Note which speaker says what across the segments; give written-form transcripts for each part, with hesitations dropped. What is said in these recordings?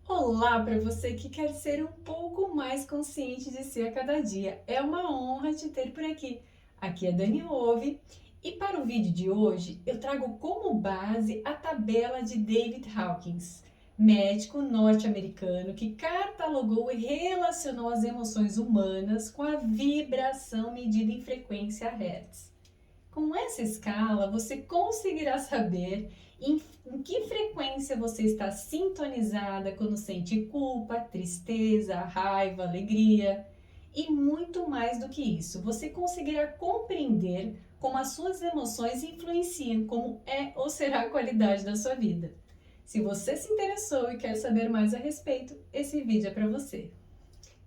Speaker 1: Olá para você que quer ser um pouco mais consciente de si a cada dia. É uma honra te ter por aqui. Aqui é Dani Ove e para o vídeo de hoje eu trago como base a tabela de David Hawkins, médico norte-americano que catalogou e relacionou as emoções humanas com a vibração medida em frequência Hertz. Com essa escala, você conseguirá saber em que frequência você está sintonizada quando sente culpa, tristeza, raiva, alegria e muito mais do que isso. Você conseguirá compreender como as suas emoções influenciam como é ou será a qualidade da sua vida. Se você se interessou e quer saber mais a respeito, esse vídeo é para você.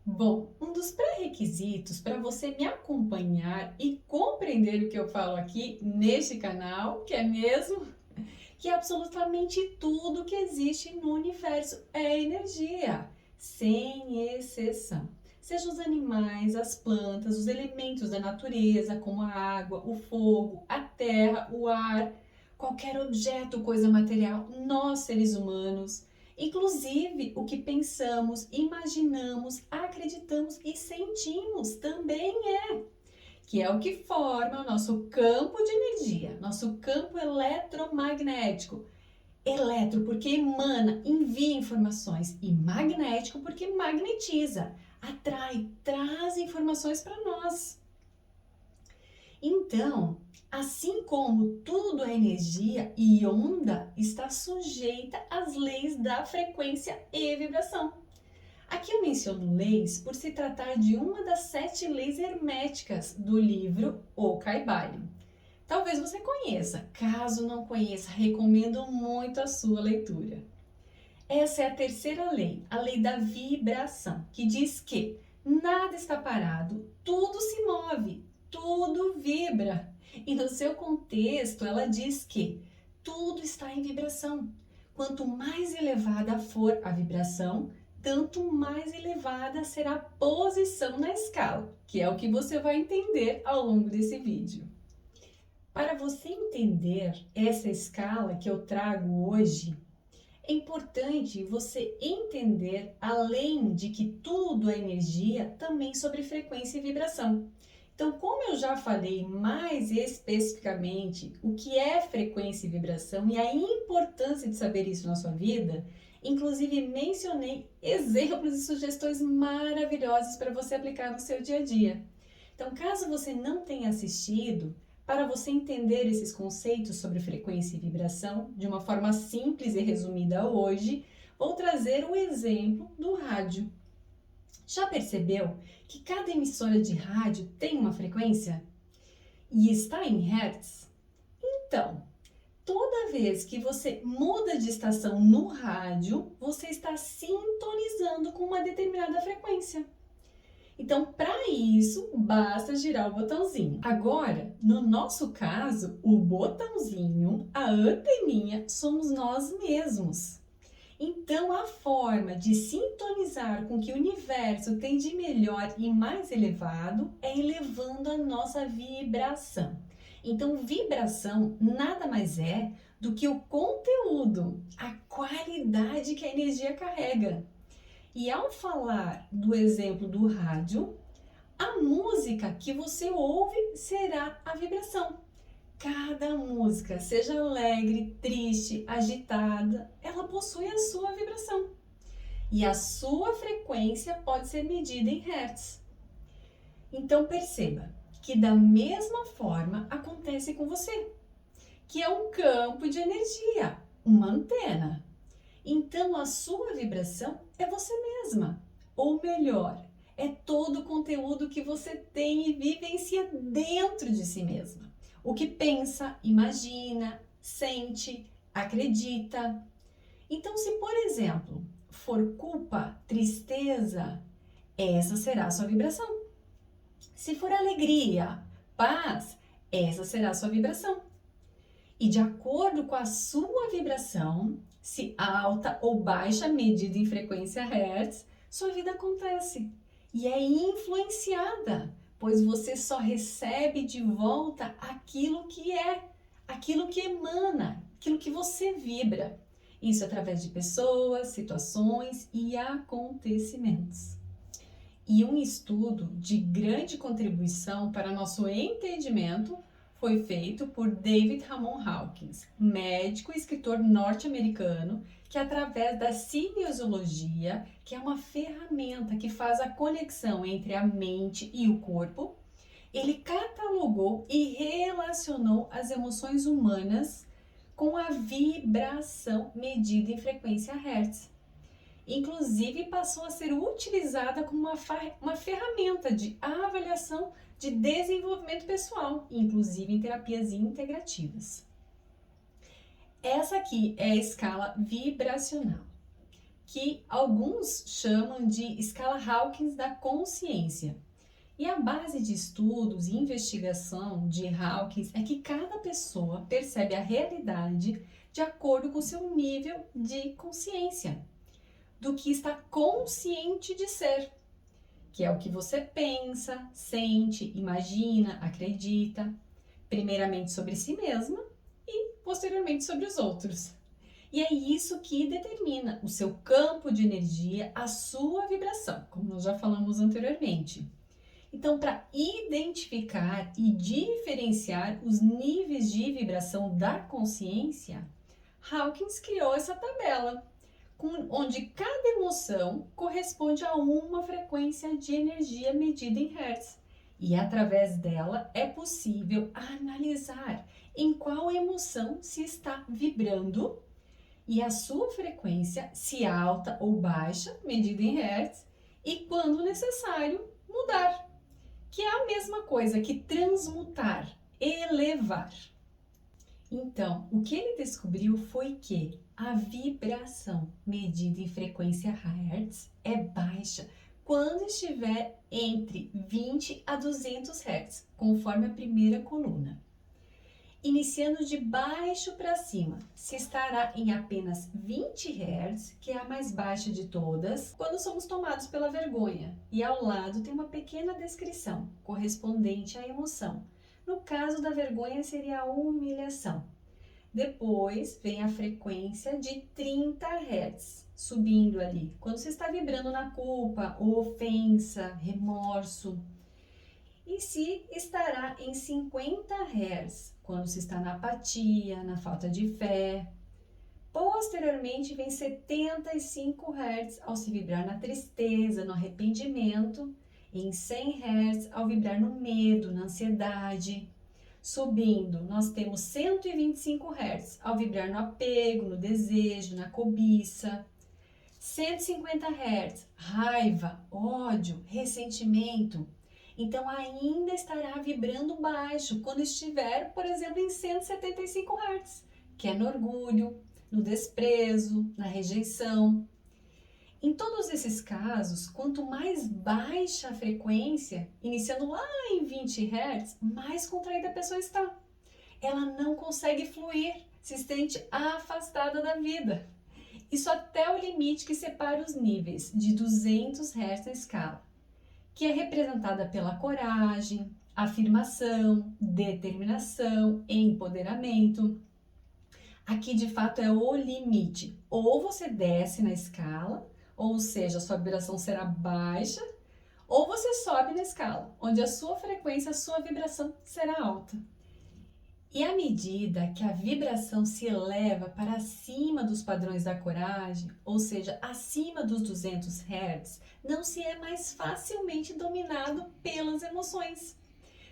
Speaker 1: Bom, um dos pré-requisitos para você me acompanhar e compreender o que eu falo aqui neste canal, que absolutamente tudo que existe no universo é energia, sem exceção. Sejam os animais, as plantas, os elementos da natureza, como a água, o fogo, a terra, o ar, qualquer objeto, coisa material, nós seres humanos, inclusive o que pensamos, imaginamos, acreditamos e sentimos também que é o que forma o nosso campo de energia, nosso campo eletromagnético. Eletro porque emana, envia informações, e magnético porque magnetiza, atrai, traz informações para nós. Então, assim como tudo é energia e onda, está sujeita às leis da frequência e vibração. Aqui eu menciono leis por se tratar de uma das 7 leis herméticas do livro O Kybalion. Talvez você conheça, caso não conheça, recomendo muito a sua leitura. Essa é a terceira lei, a lei da vibração, que diz que nada está parado, tudo se move, tudo vibra. E no seu contexto, ela diz que tudo está em vibração. Quanto mais elevada for a vibração, tanto mais elevada será a posição na escala, que é o que você vai entender ao longo desse vídeo. Para você entender essa escala que eu trago hoje, é importante você entender, além de que tudo é energia, também sobre frequência e vibração. Então, como eu já falei mais especificamente o que é frequência e vibração e a importância de saber isso na sua vida, inclusive mencionei exemplos e sugestões maravilhosas para você aplicar no seu dia a dia. Então, caso você não tenha assistido, para você entender esses conceitos sobre frequência e vibração de uma forma simples e resumida hoje, vou trazer o exemplo do rádio. Já percebeu que cada emissora de rádio tem uma frequência e está em hertz? Então, toda vez que você muda de estação no rádio, você está sintonizando com uma determinada frequência. Então, para isso, basta girar o botãozinho. Agora, no nosso caso, o botãozinho, a anteninha, somos nós mesmos. Então, a forma de sintonizar com o que o universo tem de melhor e mais elevado é elevando a nossa vibração. Então, vibração nada mais é do que o conteúdo, a qualidade que a energia carrega. E ao falar do exemplo do rádio, a música que você ouve será a vibração. Cada música, seja alegre, triste, agitada, ela possui a sua vibração. E a sua frequência pode ser medida em hertz. Então perceba que da mesma forma acontece com você, que é um campo de energia, uma antena. Então a sua vibração é você mesma, ou melhor, é todo o conteúdo que você tem e vivencia dentro de si mesma. O que pensa, imagina, sente, acredita. Então, se por exemplo for culpa, tristeza, essa será a sua vibração. Se for alegria, paz, essa será a sua vibração. E de acordo com a sua vibração, se alta ou baixa medida em frequência Hertz, sua vida acontece e é influenciada, pois você só recebe de volta aquilo que é, aquilo que emana, aquilo que você vibra. Isso através de pessoas, situações e acontecimentos. E um estudo de grande contribuição para nosso entendimento foi feito por David Ramon Hawkins, médico e escritor norte-americano, que através da cinesiologia, que é uma ferramenta que faz a conexão entre a mente e o corpo, ele catalogou e relacionou as emoções humanas com a vibração medida em frequência Hertz. Inclusive passou a ser utilizada como uma ferramenta de avaliação de desenvolvimento pessoal, inclusive em terapias integrativas. Essa aqui é a escala vibracional, que alguns chamam de escala Hawkins da consciência. E a base de estudos e investigação de Hawkins é que cada pessoa percebe a realidade de acordo com o seu nível de consciência, do que está consciente de ser, que é o que você pensa, sente, imagina, acredita, primeiramente sobre si mesma e posteriormente sobre os outros. E é isso que determina o seu campo de energia, a sua vibração, como nós já falamos anteriormente. Então, para identificar e diferenciar os níveis de vibração da consciência, Hawkins criou essa tabela, onde cada emoção corresponde a uma frequência de energia medida em Hertz. E através dela é possível analisar em qual emoção se está vibrando e a sua frequência, se alta ou baixa, medida em Hertz, e quando necessário, mudar, que é a mesma coisa que transmutar, elevar. Então, o que ele descobriu foi que a vibração medida em frequência Hertz é baixa quando estiver entre 20 a 200 Hz, conforme a primeira coluna. Iniciando de baixo para cima, se estará em apenas 20 Hz, que é a mais baixa de todas, quando somos tomados pela vergonha. E ao lado tem uma pequena descrição, correspondente à emoção. No caso da vergonha seria a humilhação. Depois vem a frequência de 30 Hz, subindo ali, quando você está vibrando na culpa, ofensa, remorso. E se estará em 50 Hz, quando se está na apatia, na falta de fé. Posteriormente vem 75 Hz ao se vibrar na tristeza, no arrependimento. Em 100 Hz ao vibrar no medo, na ansiedade. Subindo, nós temos 125 Hz ao vibrar no apego, no desejo, na cobiça. 150 Hz, raiva, ódio, ressentimento. Então ainda estará vibrando baixo quando estiver, por exemplo, em 175 Hz, que é no orgulho, no desprezo, na rejeição. Em todos esses casos, quanto mais baixa a frequência, iniciando lá em 20 Hz, mais contraída a pessoa está. Ela não consegue fluir, se sente afastada da vida. Isso até o limite que separa os níveis de 200 Hz na escala, que é representada pela coragem, afirmação, determinação, empoderamento. Aqui de fato é o limite. Ou você desce na escala, ou seja, a sua vibração será baixa, ou você sobe na escala, onde a sua frequência, a sua vibração será alta. E à medida que a vibração se eleva para acima dos padrões da coragem, ou seja, acima dos 200 Hz, não se é mais facilmente dominado pelas emoções.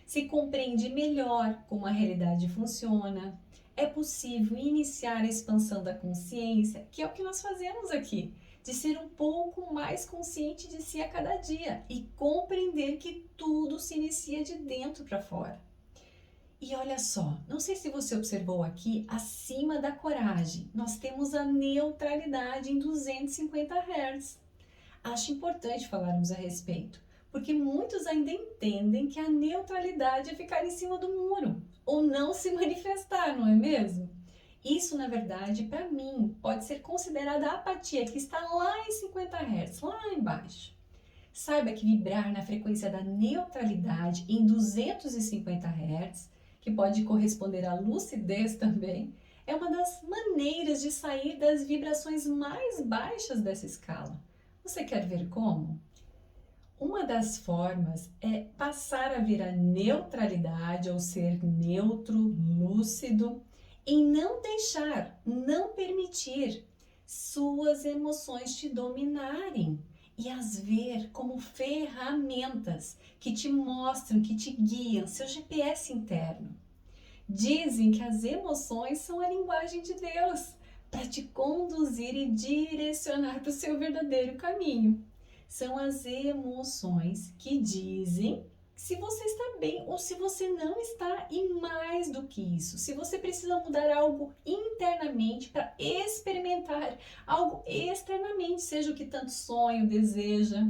Speaker 1: Se compreende melhor como a realidade funciona. É possível iniciar a expansão da consciência, que é o que nós fazemos aqui, de ser um pouco mais consciente de si a cada dia e compreender que tudo se inicia de dentro para fora. E olha só, não sei se você observou aqui, acima da coragem, nós temos a neutralidade em 250 Hz. Acho importante falarmos a respeito, porque muitos ainda entendem que a neutralidade é ficar em cima do muro, ou não se manifestar, não é mesmo? Isso, na verdade, para mim, pode ser considerada a apatia, que está lá em 50 Hz, lá embaixo. Saiba que vibrar na frequência da neutralidade em 250 Hz, que pode corresponder à lucidez também, É uma das maneiras de sair das vibrações mais baixas dessa escala. Você quer ver como? Uma das formas é passar a ver a neutralidade, ou ser neutro, lúcido, e não deixar, não permitir suas emoções te dominarem e as ver como ferramentas que te mostram, que te guiam, seu GPS interno. Dizem que as emoções são a linguagem de Deus para te conduzir e direcionar para o seu verdadeiro caminho. São as emoções que dizem se você está bem ou se você não está, e mais do que isso, se você precisa mudar algo internamente para experimentar algo externamente, seja o que tanto sonha, deseja.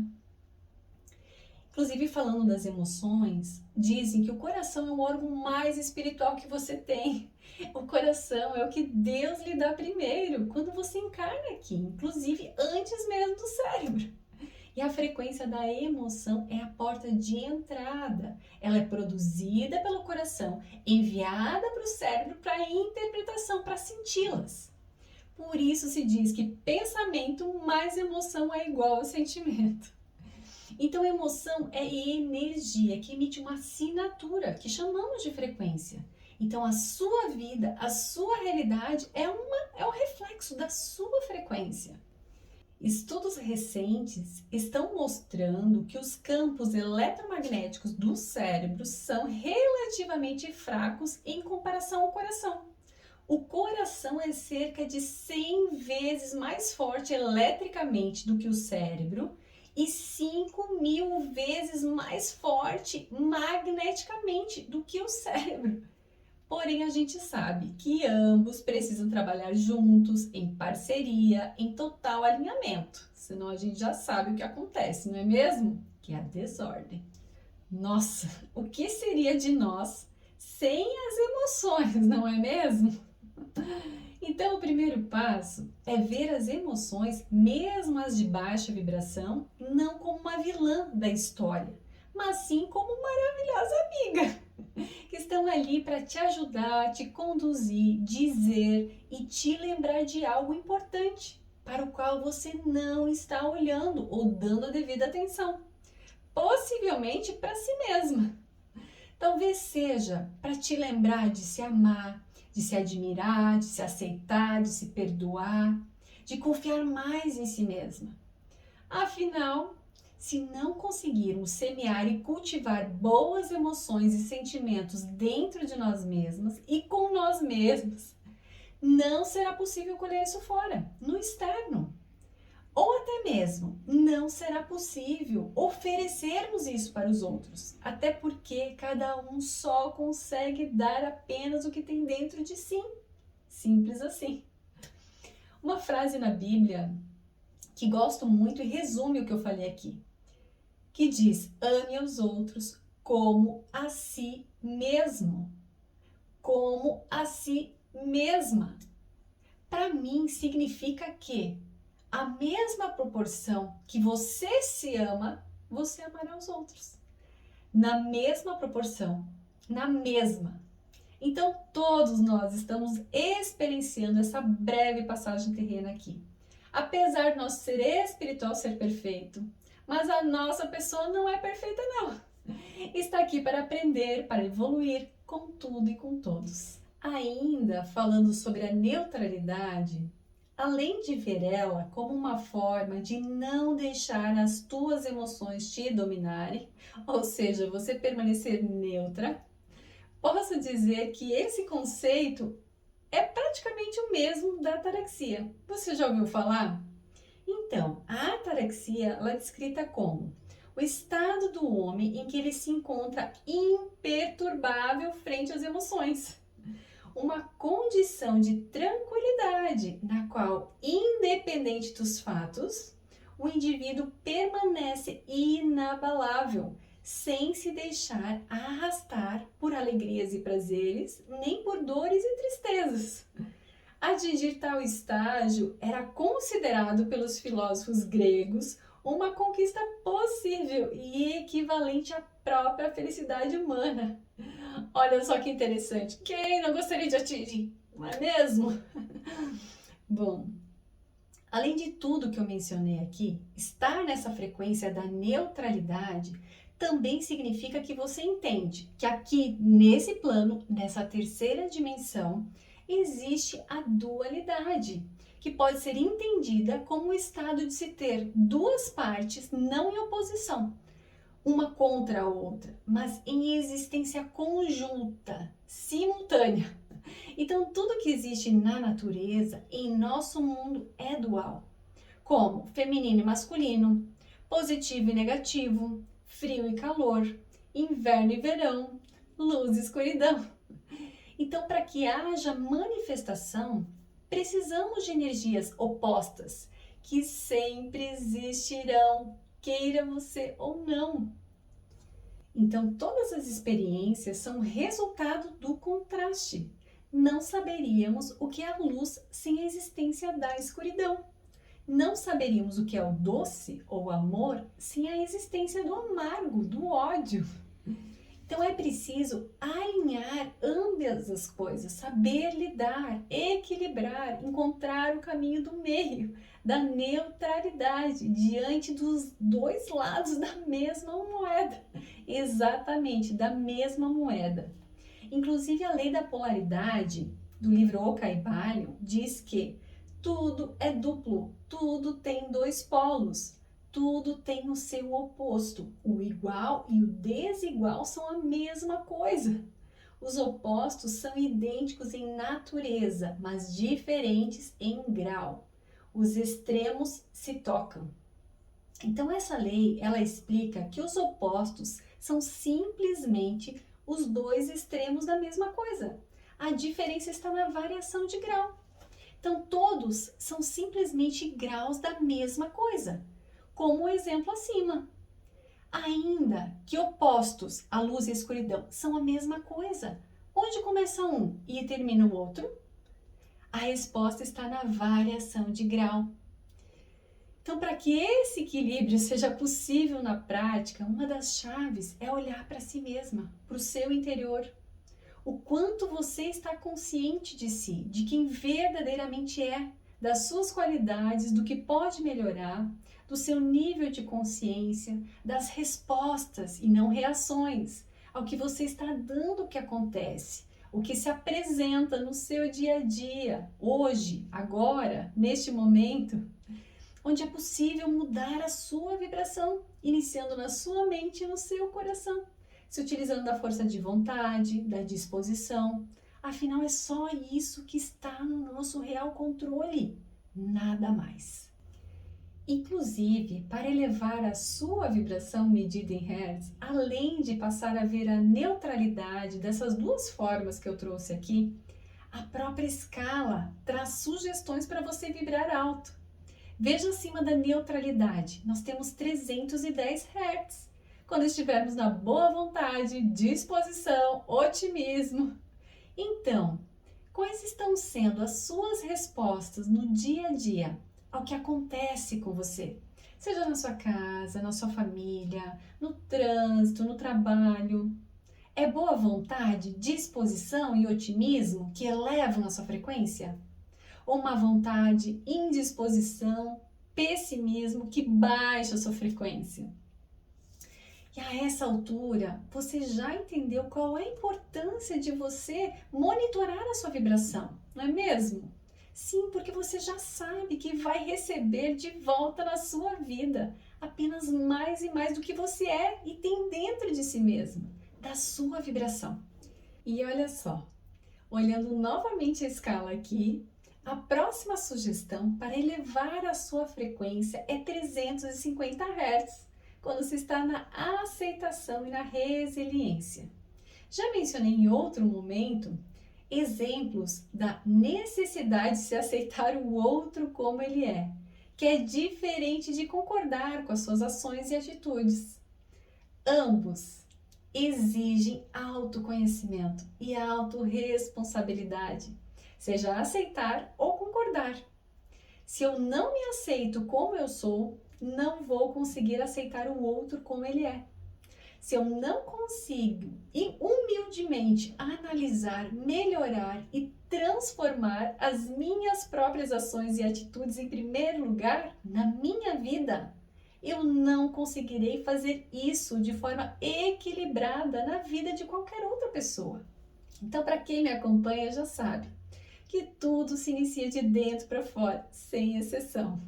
Speaker 1: Inclusive, falando das emoções, dizem que o coração é o órgão mais espiritual que você tem. O coração é o que Deus lhe dá primeiro, quando você encarna aqui, inclusive antes mesmo do cérebro. E a frequência da emoção é a porta de entrada. Ela é produzida pelo coração, enviada para o cérebro para interpretação, para senti-las. Por isso se diz que pensamento mais emoção é igual a sentimento. Então, emoção é energia que emite uma assinatura que chamamos de frequência. Então, a sua vida, a sua realidade é um reflexo da sua frequência. Estudos recentes estão mostrando que os campos eletromagnéticos do cérebro são relativamente fracos em comparação ao coração. O coração é cerca de 100 vezes mais forte eletricamente do que o cérebro e 5.000 vezes mais forte magneticamente do que o cérebro. Porém, a gente sabe que ambos precisam trabalhar juntos, em parceria, em total alinhamento. Senão a gente já sabe o que acontece, não é mesmo? Que é a desordem. Nossa, o que seria de nós sem as emoções, não é mesmo? Então, o primeiro passo é ver as emoções, mesmo as de baixa vibração, não como uma vilã da história, mas sim como maravilhosa amiga, que estão ali para te ajudar, te conduzir, dizer e te lembrar de algo importante, para o qual você não está olhando ou dando a devida atenção, possivelmente para si mesma. Talvez seja para te lembrar de se amar, de se admirar, de se aceitar, de se perdoar, de confiar mais em si mesma. Afinal, se não conseguirmos semear e cultivar boas emoções e sentimentos dentro de nós mesmas e com nós mesmos, não será possível colher isso fora, no externo. Ou até mesmo não será possível oferecermos isso para os outros, até porque cada um só consegue dar apenas o que tem dentro de si. Simples assim. Uma frase na Bíblia que gosto muito e resume o que eu falei aqui, que diz: ame aos outros como a si mesmo, como a si mesma. Para mim significa que a mesma proporção que você se ama, você amará os outros. Na mesma proporção, na mesma. Então, todos nós estamos experienciando essa breve passagem terrena aqui. Apesar de nosso ser espiritual ser perfeito, mas a nossa pessoa não é perfeita, não. Está aqui para aprender, para evoluir com tudo e com todos. Ainda falando sobre a neutralidade, além de ver ela como uma forma de não deixar as tuas emoções te dominarem, ou seja, você permanecer neutra, posso dizer que esse conceito é praticamente o mesmo da ataraxia. Você já ouviu falar? Então, a ataraxia ela é descrita como o estado do homem em que ele se encontra imperturbável frente às emoções. Uma condição de tranquilidade na qual, independente dos fatos, o indivíduo permanece inabalável, sem se deixar arrastar por alegrias e prazeres, nem por dores e tristezas. Atingir tal estágio era considerado pelos filósofos gregos uma conquista possível e equivalente à própria felicidade humana. Olha só que interessante. Quem não gostaria de atingir não é mesmo? Bom, além de tudo que eu mencionei aqui, estar nessa frequência da neutralidade também significa que você entende que aqui nesse plano, nessa terceira dimensão, existe a dualidade, que pode ser entendida como o estado de se ter duas partes não em oposição, uma contra a outra, mas em existência conjunta, simultânea. Então, tudo que existe na natureza, em nosso mundo, é dual, como feminino e masculino, positivo e negativo, frio e calor, inverno e verão, luz e escuridão. Então, para que haja manifestação, precisamos de energias opostas, que sempre existirão, queira você ou não. Então, todas as experiências são resultado do contraste. Não saberíamos o que é a luz sem a existência da escuridão. Não saberíamos o que é o doce ou o amor sem a existência do amargo, do ódio. Então é preciso alinhar ambas as coisas, saber lidar, equilibrar, encontrar o caminho do meio, da neutralidade, diante dos dois lados da mesma moeda. Exatamente, da mesma moeda. Inclusive a lei da polaridade, do livro O Caibalion, diz que tudo é duplo, tudo tem dois polos. Tudo tem o seu oposto. O igual e o desigual são a mesma coisa. Os opostos são idênticos em natureza, mas diferentes em grau. Os extremos se tocam. Então essa lei, ela explica que os opostos são simplesmente os dois extremos da mesma coisa. A diferença está na variação de grau. Então todos são simplesmente graus da mesma coisa, como o exemplo acima. Ainda que opostos, a luz e a escuridão, são a mesma coisa. Onde começa um e termina o outro? A resposta está na variação de grau. Então, para que esse equilíbrio seja possível na prática, uma das chaves é olhar para si mesma, para o seu interior. O quanto você está consciente de si, de quem verdadeiramente é, das suas qualidades, do que pode melhorar, do seu nível de consciência, das respostas e não reações ao que você está dando, o que acontece, o que se apresenta no seu dia a dia, hoje, agora, neste momento, onde é possível mudar a sua vibração, iniciando na sua mente e no seu coração, se utilizando da força de vontade, da disposição. Afinal, é só isso que está no nosso real controle, nada mais. Inclusive, para elevar a sua vibração medida em hertz, além de passar a ver a neutralidade dessas duas formas que eu trouxe aqui, a própria escala traz sugestões para você vibrar alto. Veja acima da neutralidade, nós temos 310 hertz. Quando estivermos na boa vontade, disposição, otimismo. Então, quais estão sendo as suas respostas no dia a dia ao que acontece com você? Seja na sua casa, na sua família, no trânsito, no trabalho. É boa vontade, disposição e otimismo que elevam a sua frequência? Ou má vontade, indisposição, pessimismo que baixa a sua frequência? E a essa altura, você já entendeu qual é a importância de você monitorar a sua vibração, não é mesmo? Sim, porque você já sabe que vai receber de volta na sua vida apenas mais e mais do que você é e tem dentro de si mesmo, da sua vibração. E olha só, olhando novamente a escala aqui, a próxima sugestão para elevar a sua frequência é 350 Hz, quando você está na aceitação e na resiliência. Já mencionei em outro momento exemplos da necessidade de se aceitar o outro como ele é, que é diferente de concordar com as suas ações e atitudes. Ambos exigem autoconhecimento e autorresponsabilidade, seja aceitar ou concordar. Se eu não me aceito como eu sou, não vou conseguir aceitar o outro como ele é. Se eu não consigo humildemente analisar, melhorar e transformar as minhas próprias ações e atitudes em primeiro lugar na minha vida, eu não conseguirei fazer isso de forma equilibrada na vida de qualquer outra pessoa. Então, para quem me acompanha já sabe que tudo se inicia de dentro para fora, sem exceção.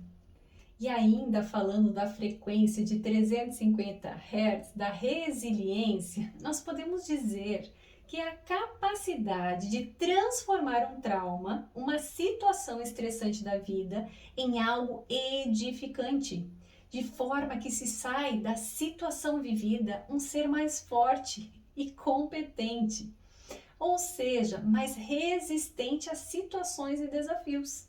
Speaker 1: E ainda falando da frequência de 350 Hz, da resiliência, nós podemos dizer que é a capacidade de transformar um trauma, uma situação estressante da vida, em algo edificante, de forma que se sai da situação vivida um ser mais forte e competente, ou seja, mais resistente a situações e desafios.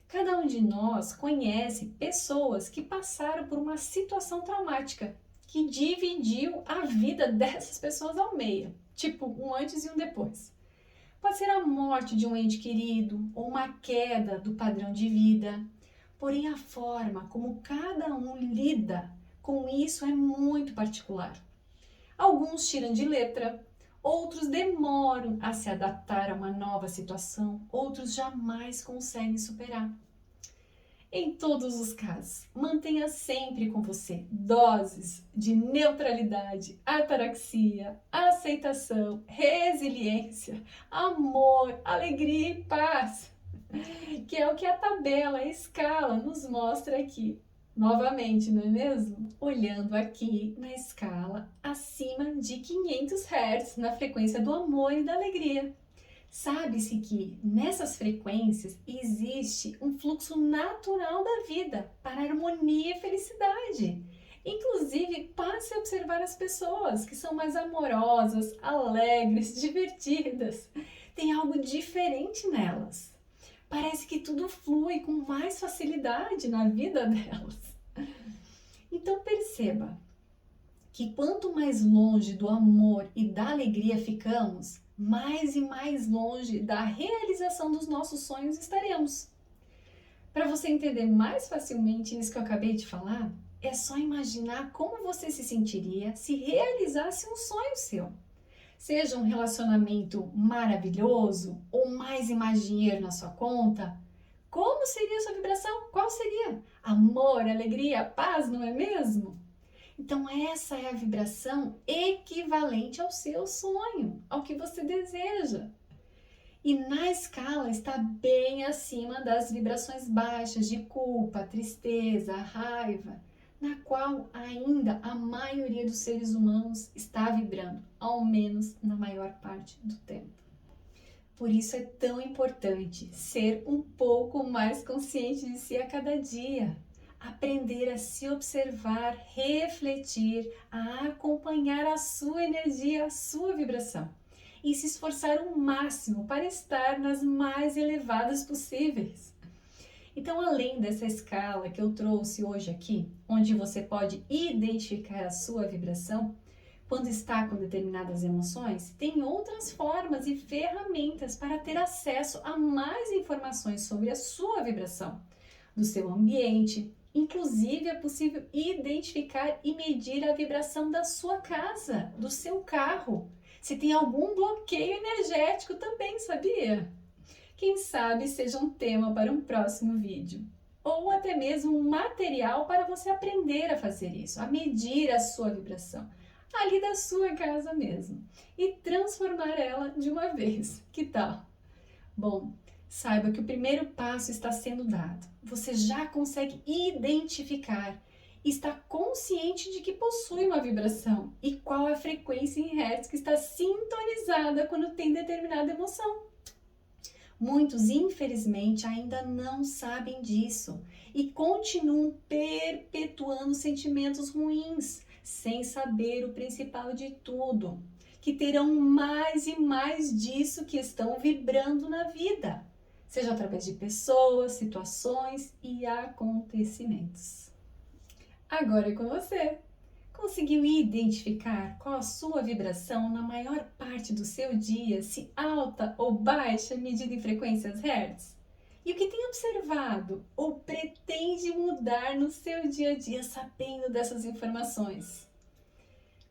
Speaker 1: Cada um de nós conhece pessoas que passaram por uma situação traumática, que dividiu a vida dessas pessoas ao meio, tipo um antes e um depois. Pode ser a morte de um ente querido ou uma queda do padrão de vida, porém a forma como cada um lida com isso é muito particular. Alguns tiram de letra, outros demoram a se adaptar a uma nova situação, outros jamais conseguem superar. Em todos os casos, mantenha sempre com você doses de neutralidade, ataraxia, aceitação, resiliência, amor, alegria e paz, que é o que a tabela, a escala nos mostra aqui. Novamente, não é mesmo? Olhando aqui na escala acima de 500 Hz, na frequência do amor e da alegria. Sabe-se que nessas frequências existe um fluxo natural da vida para harmonia e felicidade. Inclusive, passe a observar as pessoas que são mais amorosas, alegres, divertidas. Tem algo diferente nelas. Parece que tudo flui com mais facilidade na vida delas. Então perceba que quanto mais longe do amor e da alegria ficamos, mais e mais longe da realização dos nossos sonhos estaremos. Para você entender mais facilmente isso que eu acabei de falar, é só imaginar como você se sentiria se realizasse um sonho seu. Seja um relacionamento maravilhoso ou mais e mais dinheiro na sua conta, como seria a sua vibração? Qual seria? Amor, alegria, paz, não é mesmo? Então essa é a vibração equivalente ao seu sonho, ao que você deseja. E na escala está bem acima das vibrações baixas de culpa, tristeza, raiva, na qual ainda a maioria dos seres humanos está vibrando, ao menos na maior parte do tempo. Por isso é tão importante ser um pouco mais consciente de si a cada dia. Aprender a se observar, refletir, a acompanhar a sua energia, a sua vibração e se esforçar o máximo para estar nas mais elevadas possíveis. Então, além dessa escala que eu trouxe hoje aqui, onde você pode identificar a sua vibração, quando está com determinadas emoções, tem outras formas e ferramentas para ter acesso a mais informações sobre a sua vibração, do seu ambiente. Inclusive, é possível identificar e medir a vibração da sua casa, do seu carro. Se tem algum bloqueio energético também, sabia? Quem sabe seja um tema para um próximo vídeo. Ou até mesmo um material para você aprender a fazer isso, a medir a sua vibração, ali da sua casa mesmo, e transformar ela de uma vez. Que tal? Bom, saiba que o primeiro passo está sendo dado. Você já consegue identificar, está consciente de que possui uma vibração e qual a frequência em hertz que está sintonizada quando tem determinada emoção. Muitos, infelizmente, ainda não sabem disso e continuam perpetuando sentimentos ruins, sem saber o principal de tudo, que terão mais e mais disso que estão vibrando na vida, seja através de pessoas, situações e acontecimentos. Agora é com você. Conseguiu identificar qual a sua vibração na maior parte do seu dia, se alta ou baixa, medida em frequências Hertz? E o que tem observado ou pretende mudar no seu dia a dia sabendo dessas informações?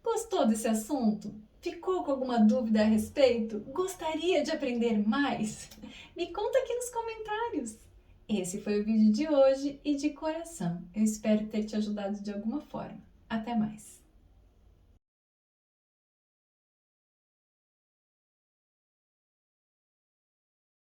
Speaker 1: Gostou desse assunto? Ficou com alguma dúvida a respeito? Gostaria de aprender mais? Me conta aqui nos comentários. Esse foi o vídeo de hoje e de coração, eu espero ter te ajudado de alguma forma. Até mais!